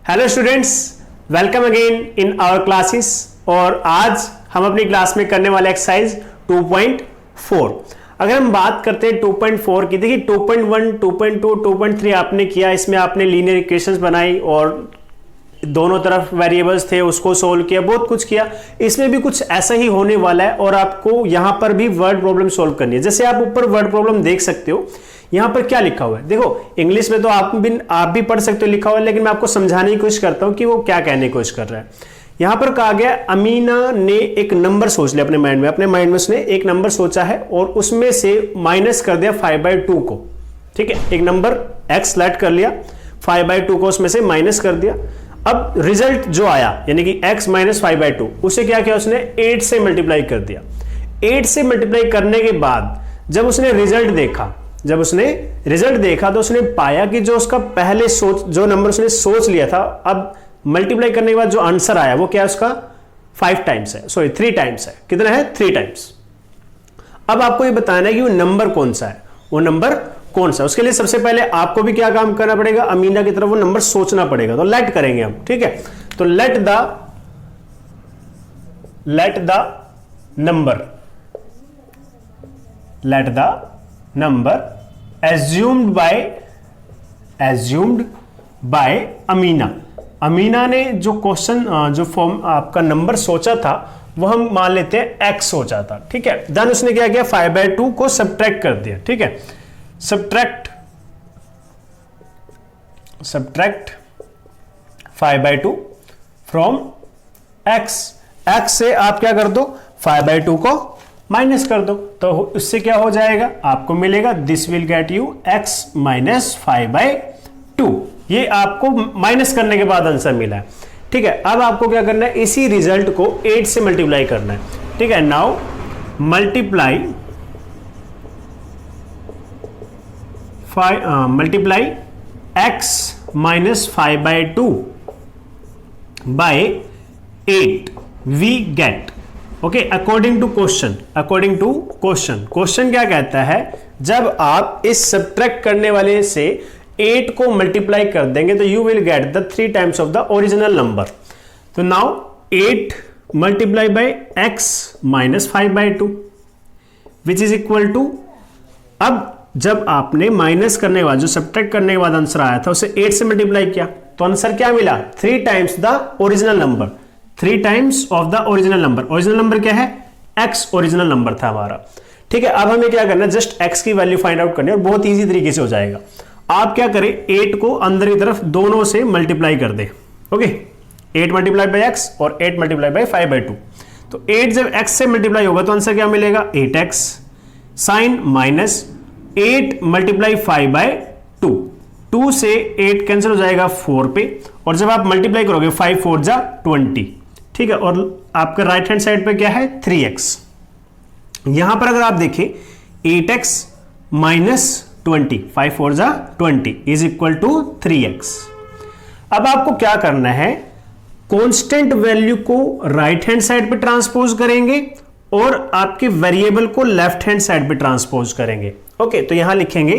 Hello students, welcome again in our classes. और आज हम अपनी क्लास में करने वाले एक्सरसाइज 2.4। अगर हम बात करते हैं 2.4 की, देखिए 2.1, 2.2, 2.3 आपने किया, इसमें आपने लीनियर इक्वेशंस बनाई और दोनों तरफ वेरिएबल्स थे उसको सोल्व किया, बहुत कुछ किया। इसमें भी कुछ ऐसा ही होने वाला है और आपको यहां पर भी वर्ड प्रॉब्लम सोल्व करनी है। जैसे आप ऊपर वर्ड प्रॉब्लम देख सकते हो, यहां पर क्या लिखा हुआ है। देखो इंग्लिश में तो आप भी पढ़ सकते हो लिखा हुआ है, लेकिन मैं आपको समझाने की कोशिश करता हूं कि वो क्या कहने की कोशिश कर रहा है। यहां पर कहा गया अमीना ने एक नंबर सोच लिया अपने माइंड में उसने एक नंबर सोचा है और उसमें से माइनस कर दिया 5/2 को। ठीक है, एक नंबर x सेलेक्ट कर लिया, 5/2 को उसमें से माइनस कर दिया। अब रिजल्ट जो आया यानी कि x माइनस 5/2, उसे क्या किया उसने 8 से मल्टीप्लाई कर दिया। 8 से मल्टीप्लाई करने के बाद जब उसने रिजल्ट देखा तो उसने पाया कि जो उसका पहले जो नंबर उसने सोच लिया था, अब मल्टीप्लाई करने के बाद जो आंसर आया वो क्या है, उसका 3 टाइम्स है। कितना है? 3 टाइम्स। अब आपको ये बताना है कि वो नंबर कौन सा है, उसके लिए सबसे पहले आपको भी क्या काम करना पड़ेगा, अमीना की तरफ वो नंबर सोचना पड़ेगा। तो लेट करेंगे हम, ठीक है। तो let the number assumed by Amina ने जो फॉर्म आपका नंबर सोचा था वो हम मान लेते हैं x सोचा था, ठीक है। देन उसने क्या किया, 5/2 को सब्ट्रैक्ट कर दिया, ठीक है। सब्ट्रैक्ट 5/2 फ्रॉम x से आप क्या कर दो, 5/2 को माइनस कर दो। तो उससे क्या हो जाएगा, आपको मिलेगा this will get you x minus 5/2। ये आपको माइनस करने के बाद आंसर मिला है, ठीक है। अब आपको क्या करना है, इसी रिजल्ट को 8 से मल्टीप्लाई करना है, ठीक है। Now multiply x minus 5/2 by 8 we get, okay, according to question question क्या कहता है, जब आप इस सब्ट्रैक्ट करने वाले से 8 को मल्टीप्लाई कर देंगे तो you will get the 3 times of the original number. तो now 8 multiply by x minus 5/2 which is equal to, अब जब आपने माइनस करने के बाद जो सब्ट्रैक्ट करने के बाद आंसर आया था उसे 8 से मल्टीप्लाई किया तो आंसर क्या मिला, 3 times the original number, 3 times of the original number. Original number क्या है, x ओरिजिनल नंबर था हमारा, ठीक है। अब हमें क्या करना है, जस्ट x की वैल्यू फाइंड आउट करनी है और बहुत इजी तरीके से हो जाएगा। आप क्या करें, 8 को अंदर की तरफ दोनों से मल्टीप्लाई कर दे, ओके। 8 मल्टीप्लाई बाय x और 8 मल्टीप्लाई बाय 5/2। तो 8 जब x से मल्टीप्लाई होगा तो आंसर क्या मिलेगा, 8x साइन माइनस 8 मल्टीप्लाई 5/2, 2 से 8 कैंसिल हो जाएगा 4 पे, और जब आप मल्टीप्लाई करोगे 5 4 जा 20, ठीक है। और आपका राइट हैंड साइड पे क्या है, 3x। यहां पर अगर आप देखें 8x माइनस 20, 5 4 जा 20 इज इक्वल टू 3x। अब आपको क्या करना है, कांस्टेंट वैल्यू को राइट हैंड साइड पे ट्रांसपोज करेंगे और आपके वेरिएबल को लेफ्ट हैंड साइड पे ट्रांसपोज करेंगे, ओके। तो यहां लिखेंगे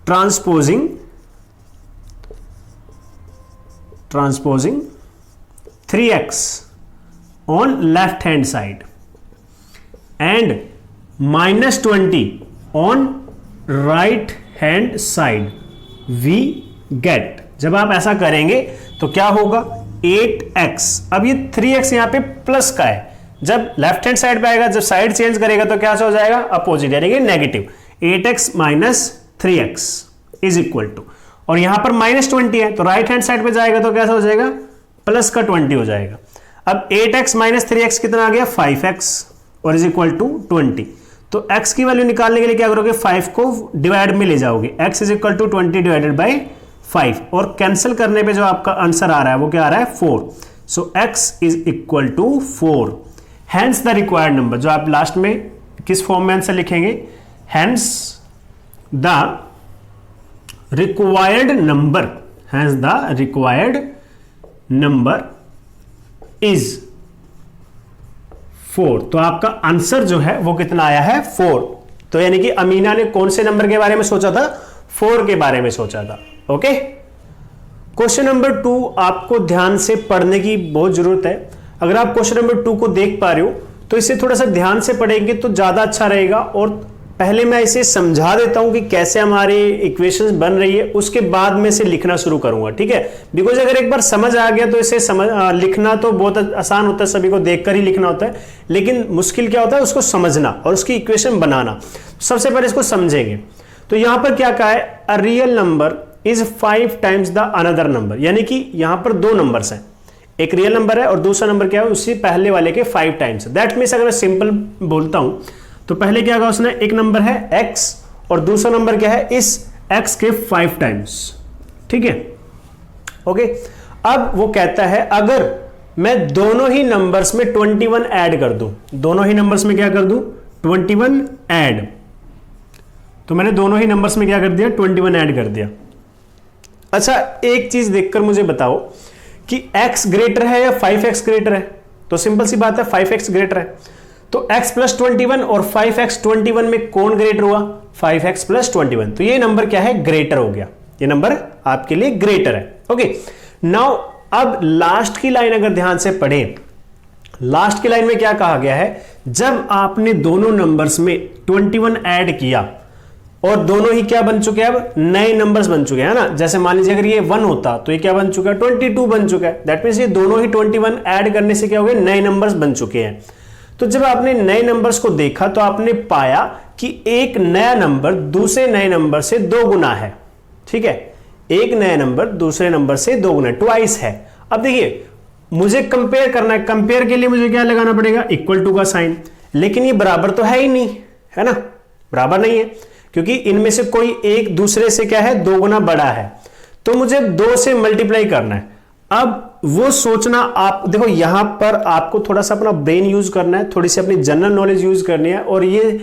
transposing 3x on left hand side and minus 20 on right hand side we get। जब आप ऐसा करेंगे तो क्या होगा, 8x, अब ये 3x यहां पे प्लस का है, जब लेफ्ट हैंड साइड पे आएगा, जब साइड चेंज करेगा तो क्या हो जाएगा, अपोजिट यानी कि negative. 8x minus 3x is equal to, और यहां पर माइनस 20 है तो राइट हैंड साइड पे जाएगा तो कैसा हो जाएगा, प्लस का 20 हो जाएगा। अब 8x माइनस 3x कितना आ गया, 5x और इज इक्वल टू 20। तो x की वैल्यू निकालने के लिए क्या करोगे, 5 को डिवाइड में ले जाओगे, x is equal to 20 divided by 5, और कैंसिल करने पे जो आपका आंसर आ रहा है वो क्या आ रहा है, 4। So x is equal to 4। Hence the required number, जो आप लास्ट में किस फॉर्म में आंसर लिखेंगे, hence the required number is 4। तो आपका आंसर जो है वो कितना आया है, 4। तो यानी कि अमीना ने कौन से नंबर के बारे में सोचा था, 4 के बारे में सोचा था। ओके क्वेश्चन नंबर 2 आपको ध्यान से पढ़ने की बहुत जरूरत है। अगर आप क्वेश्चन नंबर 2 को देख पा रहे हो तो इसे थोड़ा सा ध्यान से पढ़ेंगे तो ज्यादा अच्छा रहेगा। और पहले मैं इसे समझा देता हूं कि कैसे हमारी इक्वेशंस बन रही है, उसके बाद में इसे लिखना शुरू करूंगा, ठीक है। बिकॉज अगर एक बार समझ आ गया तो इसे लिखना तो बहुत आसान होता है, सभी को देखकर ही लिखना होता है, लेकिन मुश्किल क्या होता है उसको समझना और उसकी इक्वेशन बनाना। सबसे पहले इसको समझेंगे। तो यहां पर क्या कहा है, a real number is 5 times the another number, यानी कि यहां पर दो नंबर्स हैं, एक रियल नंबर है और दूसरा नंबर क्या है उससे पहले वाले के 5 टाइम्स। दैट मीन्स अगर मैं सिंपल बोलता हूं तो पहले क्या कहा उसने, एक नंबर है x और दूसरा नंबर क्या है इस x के 5 टाइम्स, ठीक है। ओके, अब वो कहता है अगर मैं दोनों ही नंबर्स में 21 ऐड कर दूं, दोनों ही नंबर्स में क्या कर दूं 21 ऐड, तो मैंने दोनों ही नंबर्स में क्या कर दिया 21 ऐड कर दिया। अच्छा, एक चीज देखकर मुझे बताओ कि x ग्रेटर है या 5x ग्रेटर है। तो सिंपल सी बात है 5x ग्रेटर है, तो x प्लस 21 और 5x 21 में कौन ग्रेटर हुआ, 5x प्लस 21। तो ये नंबर क्या है, ग्रेटर हो गया, ये नंबर आपके लिए ग्रेटर है। ओके, नाउ अब लास्ट की लाइन अगर ध्यान से पढ़ें, लास्ट की लाइन में क्या कहा गया है, जब आपने दोनों नंबर्स में 21 ऐड किया और दोनों ही क्या बन चुके हैं, अब नए नंबर्स बन चुके हैं ना। जैसे मान लीजिए अगर ये 1 होता तो ये क्या बन चुका है 22 बन चुका है। दैट मीन्स ये दोनों ही 21 ऐड करने से क्या हो गए, नए नंबर्स बन चुके हैं। तो जब आपने नए नंबर्स को देखा तो आपने पाया कि एक नया नंबर दूसरे नए नंबर से 2 गुना है, ठीक है। एक नया नंबर दूसरे नंबर से 2 गुना, ट्वाइस है। अब देखिए मुझे कंपेयर करना है, कंपेयर के लिए मुझे क्या लगाना पड़ेगा, इक्वल टू का साइन, लेकिन ये बराबर तो है ही नहीं, है ना, बराबर नहीं है, क्योंकि इनमें से कोई एक दूसरे से क्या है 2 गुना बड़ा है। तो मुझे 2 से मल्टीप्लाई करना है। अब वो सोचना, आप देखो यहां पर आपको थोड़ा सा अपना ब्रेन यूज करना है, थोड़ी सी अपनी जनरल नॉलेज यूज करनी है। और ये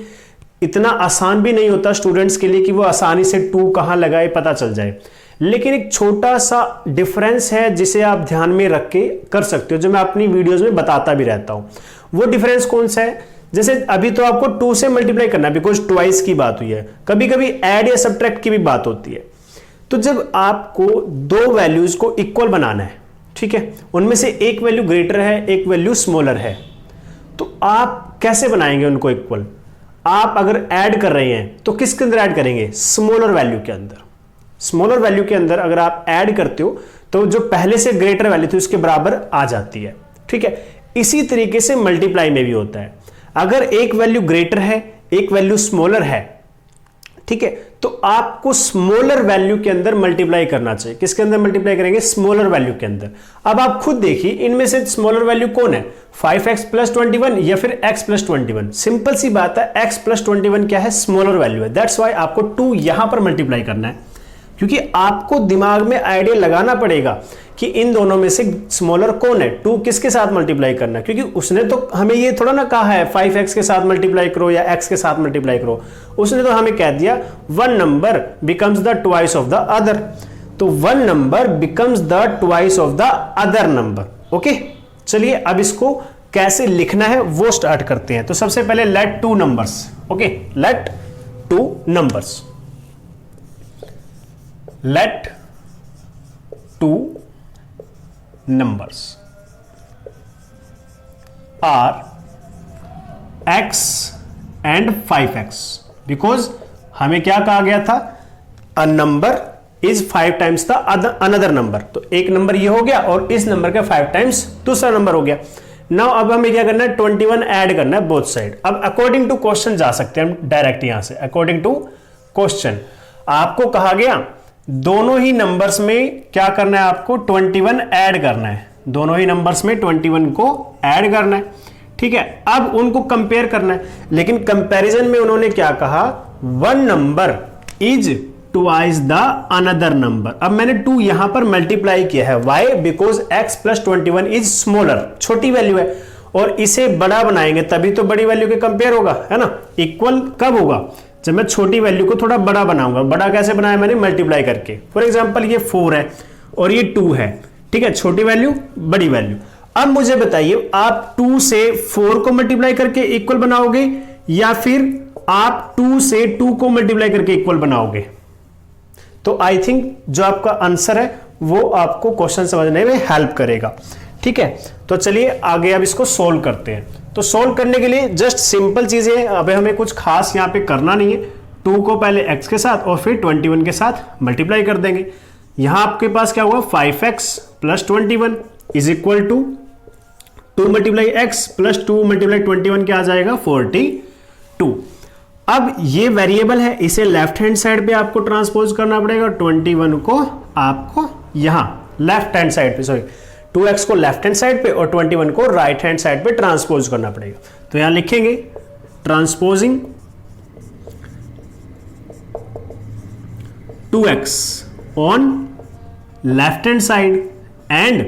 इतना आसान भी नहीं होता स्टूडेंट्स के लिए कि वो आसानी से 2 कहां लगाए पता चल जाए, लेकिन एक छोटा सा डिफरेंस है जिसे आप ध्यान में रख के कर सकते हो, जो मैं अपनी वीडियोस में बताता भी रहता हूं। वो डिफरेंस कौन सा है, जैसे अभी तो आपको 2 से मल्टीप्लाई करना है बिकॉज ट्वाइस की बात हुई है, कभी कभी ऐड या सब्ट्रैक्ट की भी बात होती है। तो जब आपको 2 वैल्यूज को इक्वल बनाना है, ठीक है, उनमें से एक वैल्यू ग्रेटर है एक वैल्यू स्मॉलर है, तो आप कैसे बनाएंगे उनको इक्वल। आप अगर ऐड कर रहे हैं तो किसके अंदर ऐड करेंगे, स्मॉलर वैल्यू के अंदर। स्मॉलर वैल्यू के अंदर अगर आप ऐड करते हो तो जो पहले से ग्रेटर वैल्यू थी उसके बराबर आ जाती है, ठीक है। इसी तरीके से मल्टीप्लाई में भी होता है, अगर एक वैल्यू ग्रेटर है एक वैल्यू स्मॉलर है, ठीक है, तो आपको स्मॉलर वैल्यू के अंदर मल्टीप्लाई करना चाहिए। किसके अंदर मल्टीप्लाई करेंगे, स्मॉलर वैल्यू के अंदर। अब आप खुद देखिए इनमें से स्मॉलर वैल्यू कौन है, 5x प्लस 21 या फिर x प्लस 21। सिंपल सी बात है, x प्लस 21 क्या है, स्मॉलर वैल्यू है। दैट्स वाई आपको 2 यहां पर मल्टीप्लाई करना है, क्योंकि आपको दिमाग में आइडिया लगाना पड़ेगा कि इन दोनों में से स्मॉलर कौन है, 2 किसके साथ मल्टीप्लाई करना है। क्योंकि उसने तो हमें ये थोड़ा ना कहा है 5x के साथ मल्टीप्लाई करो या x के साथ मल्टीप्लाई करो, उसने तो हमें कह दिया 1 number becomes the twice of the other. तो 1 number becomes the twice of the other number. Okay, चलिए अब इसको कैसे लिखना है वो स्टार्ट करते हैं। तो सबसे पहले let 2 numbers, okay, let 2 numbers, let 2 numbers are x and 5x, because हमें क्या कहा गया था, a number is 5 times the another number। तो एक नंबर ये हो गया और इस नंबर का 5 टाइम्स दूसरा नंबर हो गया। नाउ अब हमें क्या करना है, 21 ऐड करना है बोथ साइड। अब अकॉर्डिंग टू क्वेश्चन जा सकते हैं हम डायरेक्ट यहां से। अकॉर्डिंग टू क्वेश्चन आपको कहा गया दोनों ही नंबर्स में क्या करना है, आपको 21 ऐड करना है, दोनों ही नंबर्स में 21 को ऐड करना है, ठीक है। अब उनको कंपेयर करना है, लेकिन कंपैरिजन में उन्होंने क्या कहा, 1 number is twice the another number. अब मैंने 2 यहां पर मल्टीप्लाई किया है, why, because x plus 21 is smaller, छोटी वैल्यू है, और इसे बड़ा बनाएंगे तभी तो बड़ी वैल्यू के कंपेयर होगा, है ना। इक्वल कब होगा, जब मैं छोटी वैल्यू को थोड़ा बड़ा बनाऊंगा। बड़ा कैसे बनाया मैंने, मल्टीप्लाई करके। फॉर एग्जांपल ये 4 है और ये 2 है, ठीक है, छोटी वैल्यू बड़ी वैल्यू। अब मुझे बताइए आप 2 से 4 को मल्टीप्लाई करके इक्वल बनाओगे या फिर आप 2 से 2 को मल्टीप्लाई करके इक्वल बनाओगे। तो आई थिंक जो आपका आंसर है वो आपको क्वेश्चन समझने में हेल्प करेगा। ठीक है, तो चलिए आगे अब इसको सोल्व करते हैं। तो सोल्व करने के लिए जस्ट सिंपल चीजें, अब हमें कुछ खास यहाँ पे करना नहीं है। 2 को पहले x के साथ और फिर 21 के साथ मल्टीप्लाई कर देंगे। यहाँ आपके पास क्या हुआ, 5x plus 21 is equal to 2 multiply x plus 2 multiply 21 क्या आ जाएगा, 42। अब ये वेरिएबल है, इसे लेफ्ट हैंड साइड पे आपको ट्रांसपोज करना पड़ेगा। 21 को आपको यहां लेफ्ट हैंड साइड पे, सॉरी 2x को लेफ्ट हैंड साइड पे और 21 को राइट हैंड साइड पे ट्रांसपोज करना पड़ेगा। तो यहां लिखेंगे transposing 2x on left hand side and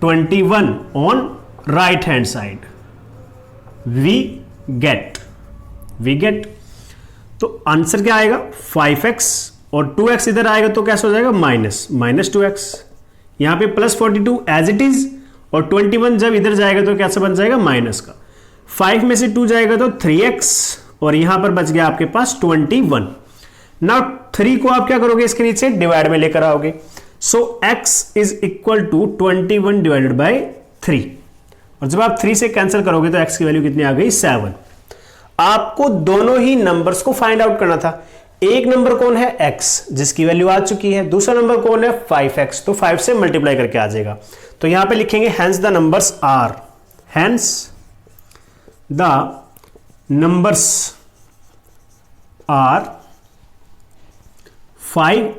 21 on right hand side, we get तो आंसर क्या आएगा, 5x और 2x इधर आएगा तो कैसे हो जाएगा, माइनस 2x। यहां पे प्लस 42 एज इट इज, और 21 जब इधर जाएगा तो कैसे बन जाएगा, माइनस का। 5 में से 2 जाएगा तो 3x, और यहां पर बच गया आपके पास 21। नाउ 3 को आप क्या करोगे, इसके नीचे डिवाइड में लेकर आओगे। So x is equal to 21 divided by 3, और जब आप 3 से कैंसिल करोगे तो x की वैल्यू कितनी आ गई, 7। आपको दोनों ही नंबर्स को फाइंड आउट करना था। एक नंबर कौन है, x, जिसकी वैल्यू आ चुकी है। दूसरा नंबर कौन है, 5x, तो 5 से मल्टीप्लाई करके आ जाएगा। तो यहां पे लिखेंगे hence the numbers are, hence the numbers are 5,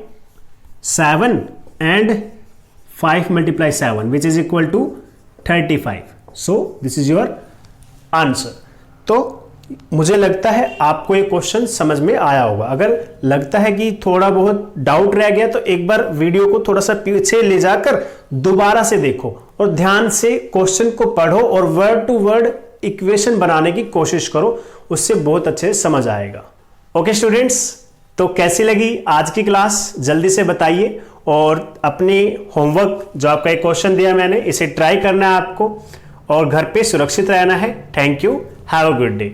7 and 5 multiply 7 which is equal to 35। So this is your answer. तो मुझे लगता है आपको ये क्वेश्चन समझ में आया होगा। अगर लगता है कि थोड़ा बहुत डाउट रह गया तो एक बार वीडियो को थोड़ा सा पीछे ले जाकर दोबारा से देखो और ध्यान से क्वेश्चन को पढ़ो और वर्ड टू वर्ड इक्वेशन बनाने की कोशिश करो, उससे बहुत अच्छे से समझ आएगा। ओके स्टूडेंट्स, तो कैसी लगी आज की क्लास जल्दी से बताइए, और अपने होमवर्क जो आपका एक क्वेश्चन दिया मैंने, इसे ट्राई करना है आपको और घर पे सुरक्षित रहना है। Thank you, have a good day.